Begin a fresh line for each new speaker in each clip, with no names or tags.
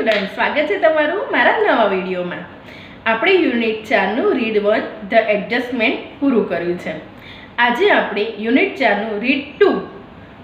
Student, સ્વાગત છે તમારું મારા નવા વિડીયોમાં। આપણે યુનિટ 4 નું રીડ 1 ધ એડજસ્ટમેન્ટ પૂરું કર્યું છે। આજે આપણે યુનિટ 4 નું રીડ 2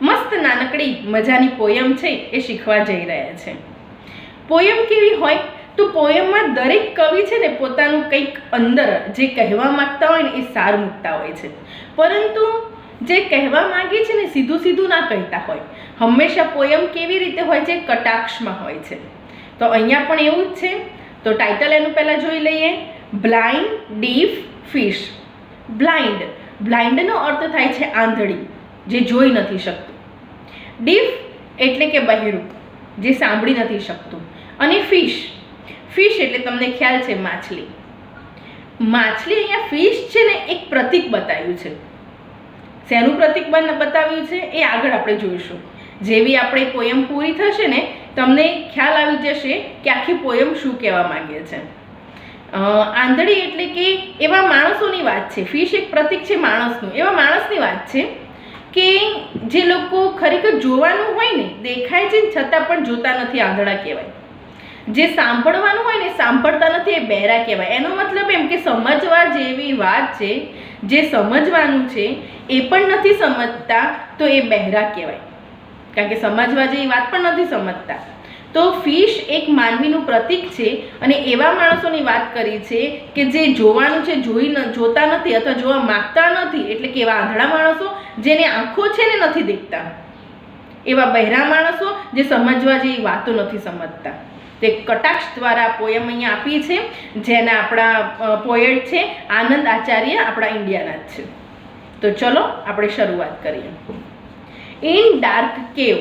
મસ્ત નાનકડી મજાની પોયમ છે એ શીખવા જઈ રહ્યા છે। પોયમ કેવી હોય તો પોયમમાં દરેક કવિ છે ને પોતાનું કંઈક અંદર જે કહેવા માંગતા હોય ને એ સાર મૂકતા હોય છે, પરંતુ જે કહેવા માંગે છે ને સીધું સીધું ના કહેતા હોય। હંમેશા પોયમ કેવી રીતે હોય છે? કટાક્ષમાં હોય છે। તો અહીંયા પણ એવું જ છે। તો ટાઇટલ એનું પહેલાં જોઈ લઈએ। Blind deaf fish. બ્લાઇન્ડનો અર્થ થાય છે આંધળી, જે જોઈ નથી શકતું। ડીફ એટલે કે બહેરું, જે સાંભળી નથી શકતું। અને ફિશ એટલે તમને ખ્યાલ છે માછલી। અહીંયા ફિશ છે ને એક પ્રતીક બતાવ્યું છે। શેનું પ્રતીક બતાવ્યું છે એ આગળ આપણે જોઈશું। જેવી આપણે પોયમ પૂરી થશે ને તમને ખ્યાલ આવી જશે કે આખી પોયમ શું કહેવા માંગે છે। આંધળી એટલે કે એવા માણસોની વાત છે। ફિશ એક પ્રતીક છે માણસનું, એવા માણસની વાત છે કે જે લોકો ખરેખર જોવાનું હોય ને દેખાય છે છતાં પણ જોતા નથી, આંધળા કહેવાય। જે સાંભળવાનું હોય ને સાંભળતા નથી, એ બહેરા કહેવાય। એનો મતલબ એમ કે સમજવા જેવી વાત છે, જે સમજવાનું છે એ પણ નથી સમજતા, તો એ બહેરા કહેવાય, કારણ કે સમજવા જેવી વાત પણ નથી સમજતા। તો ફિશ એક માનવીનું પ્રતીક છે અને એવા માણસોની વાત કરી છે કે જે જોવાનું છે જોતા નથી અથવા જોવા માંગતા નથી, એટલે કે એવા આંધળા માણસો જેને આંખો છે ને નથી દેખતા, એવા બહેરા માણસો જે સમજવા જેવી વાતો નથી સમજતા। તે કટાક્ષ દ્વારા પોયમ અહીંયા આપી છે, જેના આપણા પોએટ છે આનંદ આચાર્ય, આપણા ઇન્ડિયાના જ છે। તો ચલો આપણે શરૂઆત કરીએ। ઇન ડાર્ક કેવ।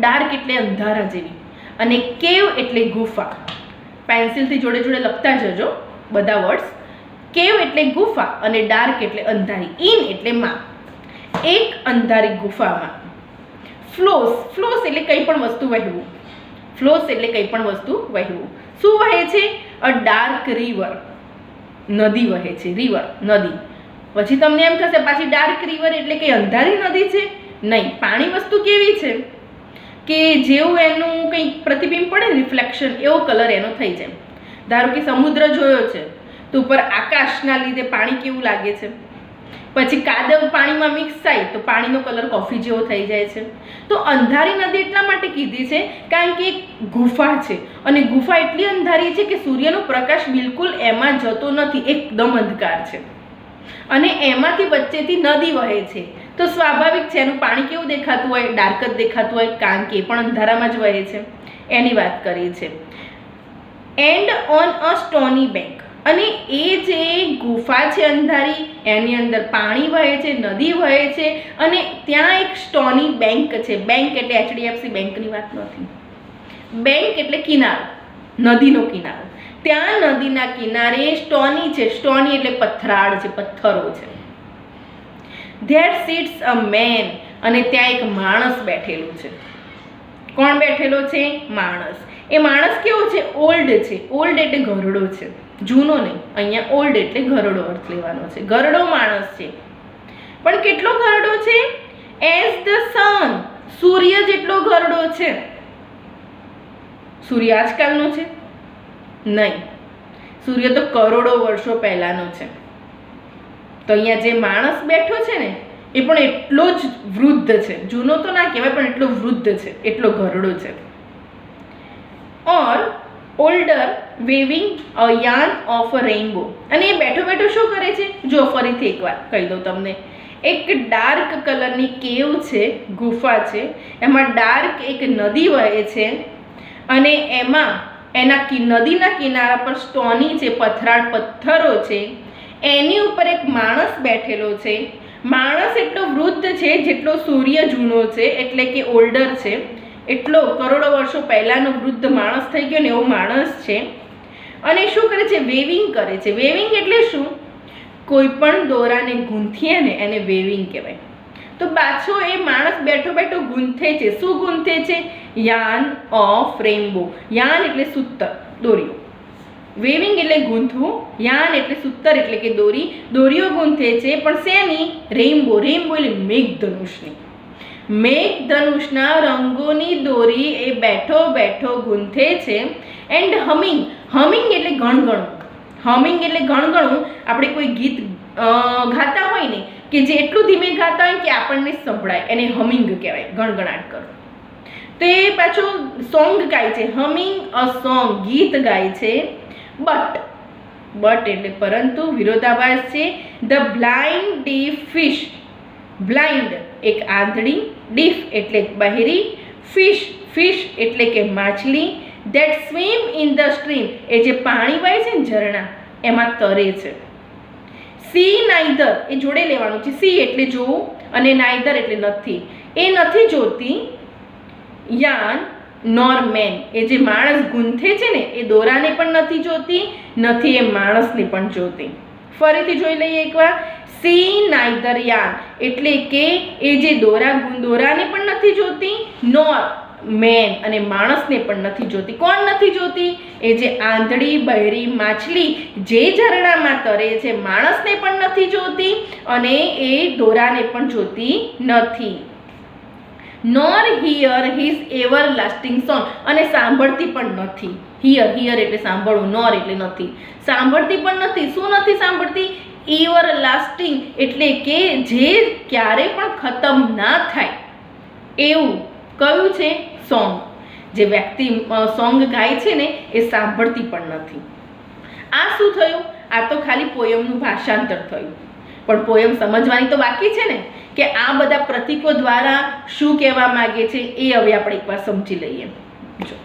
ડાર્ક એટલે અંધારા જેવી, અને કેવ એટલે ગુફા। પેન્સિલથી જોડે જોડે લખતા જજો બધા વર્ડ્સ। કેવ એટલે ગુફા અને ડાર્ક એટલે અંધારી। ઇન એટલે માં, એક અંધારી ગુફામાં। ફ્લોસ એટલે કંઈ પણ વસ્તુ વહેવું। શું વહે છે? અ ડાર્ક રિવર, નદી વહે છે। રિવર નદી। પછી તમને એમ થશે પાછી ડાર્ક રિવર એટલે કે અંધારી નદી છે? નહીં, પાણી વસ્તુ કેવી છે કે જેવું એનું કંઈક પ્રતિબિંબ પડે, રિફ્લેક્શન, એવો કલર એનો થઈ જાય। ધારો કે સમુદ્ર જોયો છે તો ઉપર આકાશના લીધે પાણી કેવું લાગે છે, પછી કાદવ પાણીમાં મિક્સ થાય તો પાણીનો કલર કોફી જેવો થઈ જાય છે। તો અંધારી નદી એટલા માટે કીધી છે કારણ કે એક ગુફા છે, અને ગુફા એટલી અંધારી છે કે સૂર્યનો પ્રકાશ બિલકુલ એમાં જતો નથી, એકદમ અંધકાર છે, અને એમાંથી વચ્ચેથી નદી વહે છે। તો સ્વાભાવિક છે એનું પાણી કેવું દેખાતું હોય? ડાર્ક જ દેખાતું હોય, કારણ કે એ પણ અંધારામાં જ વહે છે, એની વાત કરી છે। And on a stony bank, અને એ જે ગુફા છે અંધારી, એની અંદર પાણી વહે છે, નદી વહે છે, અને ત્યાં એક સ્ટોની બેંક છે। બેંક એટલે HDFC બેંકની વાત નથી, બેંક એટલે કિનારો, નદીનો કિનારો। ત્યાં નદીના કિનારે સ્ટોની છે, સ્ટોની એટલે પથરાળ છે, પથ્થરો છે। ધેર સિટ્સ અ મેન, અને ત્યાં એક માણસ બેઠેલું છે। કોણ બેઠેલો છે? માણસ। એ માણસ કેવો છે? ઓલ્ડ છે। ઓલ્ડ એટલે ઘરડો છે, જૂનો નહીં, અહીંયા ઓલ્ડ એટલે ઘરડો અર્થ લેવાનો છે। ઘરડો માણસ છે, પણ કેટલો ઘરડો છે? એઝ ધ સન, સૂર્ય જેટલો ઘરડો છે। સૂર્ય આજકાલનો છે? નહીં, સૂર્ય તો કરોડો વર્ષો પહેલાનો છે। તો અહીંયા જે માણસ બેઠો છે ને એ પણ એટલો જ વૃદ્ધ છે, જૂનો તો ના કહેવાય પણ એટલો વૃદ્ધ છે, એટલો ઘરડો છે। Or older weaving a yarn of a rainbow, અને એ બેઠો બેઠો શું કરે છે? જો ફરીથી એકવાર કહી દઉં તમને, એક ડાર્ક કલરની કેવ છે, ગુફા છે, એમાં ડાર્ક એક નદી વહે છે, અને એમાં એના નદીના કિનારા પર સ્ટોની છે, પથરાળ પથ્થરો છે, એની ઉપર એક માણસ બેઠેલો છે। માણસ એટલો વૃદ્ધ છે જેટલો સૂર્ય જૂનો છે, એટલે કે ઓલ્ડર છે, એટલો કરોડો વર્ષો પહેલાનો વૃદ્ધ માણસ થઈ ગયો ને એવો માણસ છે। અને શું કરે છે? વેવિંગ કરે છે। વેવિંગ એટલે શું? કોઈ પણ દોરાને ગૂંથીએ ને એને વેવિંગ કહેવાય। તો પાછો એ માણસ બેઠો બેઠો ગૂંથે છે। શું ગૂંથે છે? Yarn of rainbow. યાર્ન એટલે સૂતર, દોરીઓ। વેવિંગ એટલે ગૂંથવું, યાર્ન એટલે સૂતર એટલે કે દોરી, દોરીઓ ગૂંથે છે, પણ શેની? રેઇનબો એટલે મેઘધનુષની। મેઘધનુષના રંગોની દોરી એ બેઠો બેઠો ગૂંથે છે. એન્ડ હમિંગ, હમિંગ એટલે ગણગણવું. હમિંગ એટલે ગણગણવું. આપણે કોઈ ગીત ગાતા હોય ને કે જે એટલું ધીમે ગાતા હોય કે આપણને સંભળાય, એને હમિંગ કહેવાય, ગણગણાટ કરો. તો એ પાછો સોંગ ગાય છે, હમિંગ અ સોંગ, ગીત ગાય છે. બટ એટલે પરંતુ, વિરોધાભાસ છે. The blind deaf fish, blind એક આંધળી, ડીફ એટલે બહેરી, ફિશ એટલે કે માછલી, that swim in the stream એ જે પાણી વાય છે ને ઝરણા એમાં તરે છે. સી નાઈધર એ જોડે લેવાનું છે. સી એટલે જોવું અને નાઈધર એટલે નથી, એ નથી જોતી. યાન નોર મેન એ જે માણસ ગૂંથે છે ને એ દોરાને પણ નથી જોતી, નથી એ માણસને પણ જોતી. ફરીથી જોઈ લઈએ એકવાર. સી નાઈધર યાન એટલે કે એ જે દોરાને પણ નથી જોતી, નોર મેન અને માણસને પણ નથી જોતી. કોણ નથી જોતી? એ જે આંધળી બહેરી માછલી જે ઝરણામાં તરે છે, માણસને પણ નથી જોતી અને એ દોરાને પણ જોતી નથી. Nor hear his everlasting song અને સાંભળતી પણ નથી. હિયર એટલે સાંભળવું, નોર એટલે નથી, સાંભળતી પણ નથી. શું નથી સાંભળતી? એવર લાસ્ટિંગ એટલે કે જે ક્યારે પણ ખતમ ના થાય એવું કયું છે? સોંગ. જે વ્યક્તિ સોંગ ગાય છે ને એ સાંભળતી પણ નથી. આ શું થયું? આ તો ખાલી પોયમનું ભાષાંતર થયું, પણ પોયમ સમજવાની તો બાકી છે ને કે આ બધા પ્રતીકો દ્વારા શું કહેવા માંગે છે એ હવે આપણે એકવાર સમજી લઈએ. જો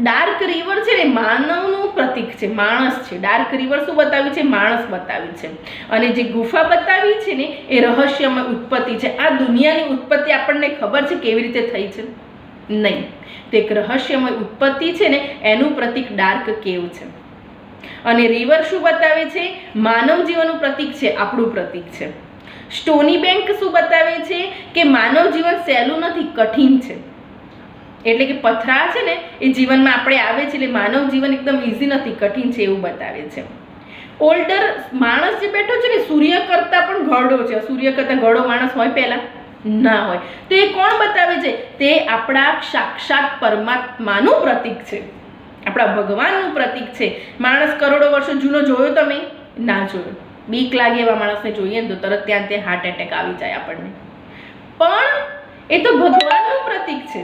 ડાર્ક રિવર છે ને માનવનું પ્રતીક છે, માણસ છે. ડાર્ક રિવર શું બતાવ્યું છે? માણસ બતાવ્યું છે. અને જે ગુફા બતાવી છે ને એ રહસ્યમય ઉત્પત્તિ છે. આ દુનિયાની ઉત્પત્તિ આપણને ખબર છે કેવી રીતે થઈ છે? નહીં. તો એક રહસ્યમય ઉત્પત્તિ છે ને એનું પ્રતીક ડાર્ક કેવ છે. અને રિવર શું બતાવે છે? માનવ જીવનનું પ્રતીક છે, આપણું પ્રતીક છે. સ્ટોની બેંક શું બતાવે છે? કે માનવ જીવન સહેલું નથી, કઠિન છે. એટલે કે પથરા છે ને એ જીવનમાં આપણે આવે છે એટલે માનવ જીવન એકદમ ઇઝી નથી, કઠિન છે એવું બતાવે છે. ઓલ્ડર માણસ જે બેઠો છે ને સૂર્ય કરતાં પણ ઘરડો છે. સૂર્ય કરતાં ઘરડો માણસ હોય પહેલા? ના હોય. તો એ કોણ બતાવે છે? તે આપણા સાક્ષાત પરમાત્માનું પ્રતીક છે, આપણા ભગવાનનું પ્રતીક છે. માણસ કરોડો વર્ષો જૂનો જોયો તમે? ના જોયો. બીક લાગે એવા માણસને જોઈએ ને તો તરત ત્યાં હાર્ટ એટેક આવી જાય આપણને. પણ એ તો ભગવાનનું પ્રતીક છે,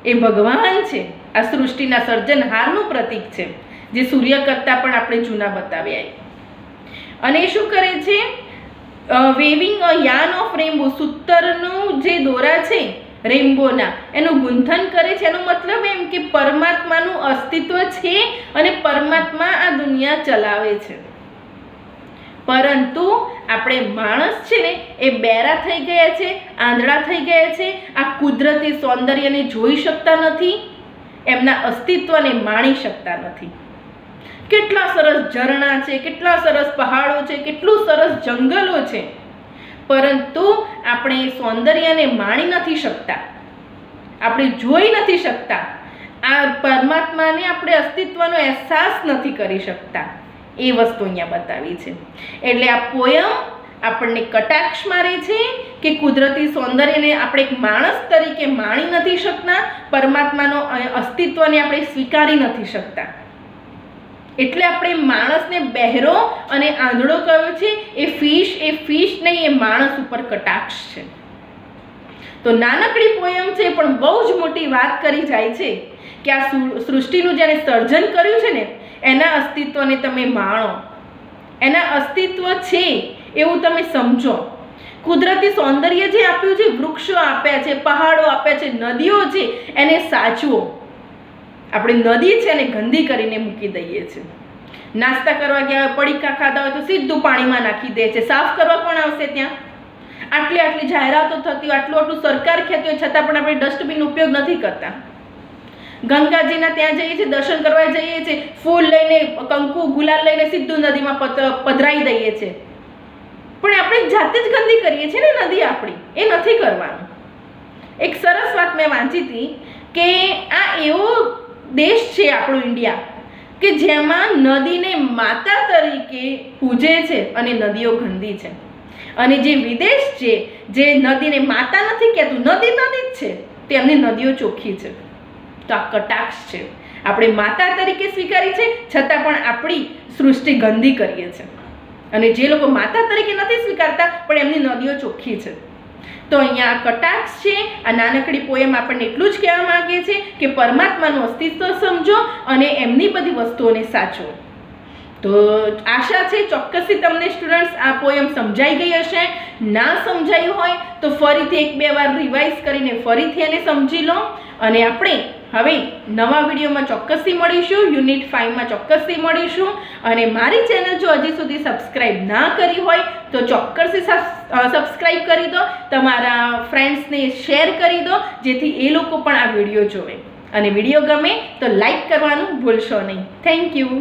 એ ભગવાન છે. આ સૃષ્ટિના સર્જનહારનું પ્રતીક છે જે સૂર્ય કરતાં પણ આપણે જૂના બતાવ્યા. અને એ શું કરે છે? Weaving a yarn of Rambo, સૂતરનું જે દોરા છે રેમ્બોના એનું ગુંથન કરે છે. એનો મતલબ એમ કે પરમાત્માનું અસ્તિત્વ છે અને પરમાત્મા આ દુનિયા ચલાવે છે. પરંતુ આપણે માણસ છે ને એ બેરા થઈ ગયા છે, આંધળા થઈ ગયા છે. આ કુદરતી સૌંદર્યને જોઈ શકતા નથી, એમના અસ્તિત્વને માણી શકતા નથી. કેટલા સરસ ઝરણા છે, કેટલા સરસ પહાડો છે, કેટલું સરસ જંગલો છે, પરંતુ આપણે એ સૌંદર્યને માણી નથી શકતા, આપણે જોઈ નથી શકતા. આ પરમાત્માને આપણે અસ્તિત્વનો અહેસાસ નથી કરી શકતા. એ વસ્તુ અહીંયા બતાવી છે. એટલે આ પોયમ આપણને કટાક્ષ મારે છે કે કુદરતી સૌંદર્યને આપણે એક માણસ તરીકે માણી નથી શકતા, પરમાત્માનો અસ્તિત્વને આપણે સ્વીકારી નથી શકતા. એટલે આપણે માણસને બહેરો અને આંધળો કહ્યો છે. એ ફિશ નહીં, એ માણસ ઉપર કટાક્ષ છે. તો નાનકડી પોયમ છે પણ બહુ જ મોટી વાત કરી જાય છે કે આ સૃષ્ટિનું જેને સર્જન કર્યું છે ને એના અસ્તિત્વને તમે માણો, એના અસ્તિત્વ છે એવું તમે સમજો. કુદરતી સૌંદર્ય જે આપ્યું છે, વૃક્ષો આપ્યા છે, પહાડો આપ્યા છે, નદીઓ છે, એને સાચવો. આપણે નદી છે એને ગંદી કરીને મૂકી દઈએ છીએ. નાસ્તા કરવા ગયા પડીકા ખાધા હોય તો સીધું પાણીમાં નાખી દે છે. સાફ કરવા કોણ આવશે ત્યાં? આટલી જાહેરાતો થતી હોય, આટલું સરકાર કહેતી હોય છતાં પણ આપણે ડસ્ટબિન ઉપયોગ નથી કરતા. ગંગાજીના ત્યાં જઈએ છીએ, દર્શન કરવા જઈએ છીએ, ફૂલ લઈને, કંકુ ગુલાલ લઈને સીધું નદીમાં પધરાઈ દઈએ છીએ. પણ આપણે જાતે જ ગંદી કરીએ છીએ ને નદી આપણી. એ નથી કરવાનું. એક સરસ વાત મેં વાંચી હતી કે આ એવો દેશ છે આપણો ઇન્ડિયા કે જેમાં નદીને માતા તરીકે પૂજે છે અને નદીઓ ગંદી છે. અને જે વિદેશ છે, જે નદીને માતા નથી કહેતું, નદી નદી જ છે, તેમની નદીઓ ચોખ્ખી છે. તો આ કટાક્ષ છે. આપણે માતા તરીકે સ્વીકારી છે, છતાં પણ આપણી સૃષ્ટિ ગંદી કરીએ છીએ. અને જે લોકો માતા તરીકે નથી સ્વીકારતા પણ એમની નદીઓ ચોખ્ખી છે. તો અહીંયા આ કટાક્ષ છે. આ નાનકડી પોયમ આપણને એટલું જ કહેવા માંગે છે કે પરમાત્માનું અસ્તિત્વ સમજો અને એમની બધી વસ્તુઓને સાચવો. તો આશા છે ચોક્કસથી તમને સ્ટુડન્ટ્સ આ પોયમ સમજાઈ ગઈ હશે. ના સમજાયું હોય તો ફરીથી 1-2 વાર રિવાઇઝ કરીને ફરીથી એને સમજી લો. અને આપણે હવે નવા વિડીયોમાં ચોક્કસથી મળીશું. યુનિટ 5માં ચોક્કસથી મળીશું. અને મારી ચેનલ જો હજી સુધી સબસ્ક્રાઈબ ના કરી હોય તો ચોક્કસથી સબસ્ક્રાઈબ કરી દો. તમારા ફ્રેન્ડ્સને શેર કરી દો જેથી એ લોકો પણ આ વિડીયો જોવે. અને વિડીયો ગમે તો લાઈક કરવાનું ભૂલશો નહીં. Thank you.